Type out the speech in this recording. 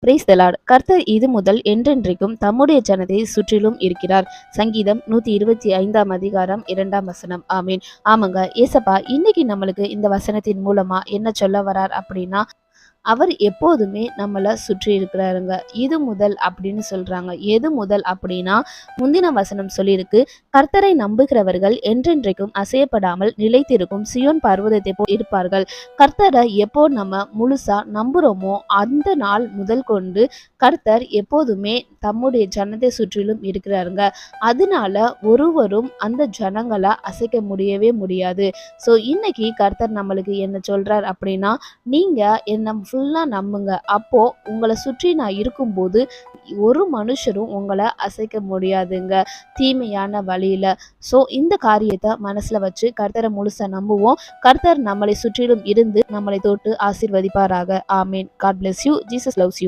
Praise the Lord. கர்த்தர் இது முதல் என்றென்றைக்கும் தம்முடைய ஜனத்தை சுற்றிலும் இருக்கிறார். சங்கீதம் 125 அதிகாரம் 2 வசனம். ஆமீன். ஆமாங்க ஏசப்பா இன்னைக்கு நம்மளுக்கு இந்த வசனத்தின் மூலமா என்ன சொல்ல வரார் அப்படின்னா, அவர் எப்போதுமே நம்மளை சுற்றி இருக்கிறாருங்க. இது முதல் அப்படின்னு சொல்றாங்க. எது முதல் அப்படின்னா, முந்தின வசனம் சொல்லியிருக்கு, கர்த்தரை நம்புகிறவர்கள் என்றென்றைக்கும் அசையப்படாமல் நிலைத்திருக்கும் சியோன் பர்வதத்தை போல் இருப்பார்கள். கர்த்தரை எப்போ நம்ம முழுசா நம்புறோமோ அந்த நாள் முதல் கொண்டு கர்த்தர் எப்போதுமே தம்முடைய ஜனத்தை சுற்றிலும் இருக்கிறாருங்க. அதனால ஒருவரும் அந்த ஜனங்களை அசைக்க முடியவே முடியாது. ஸோ இன்னைக்கு கர்த்தர் நம்மளுக்கு என்ன சொல்றார் அப்படின்னா, நீங்க என்ன ஃபுல்லா நம்புங்க. அப்போ உங்களை சுற்றி நான் இருக்கும்போது ஒரு மனுஷரும் உங்களை அசைக்க முடியாதுங்க தீமையான வழியில. ஸோ இந்த காரியத்தை மனசுல வச்சு கர்த்தரை முழுசா நம்புவோம். கர்த்தர் நம்மளை சுற்றிலும் இருந்து நம்மளை தொட்டு ஆசீர்வதிப்பாராக. ஆமீன். God bless you. Jesus loves you.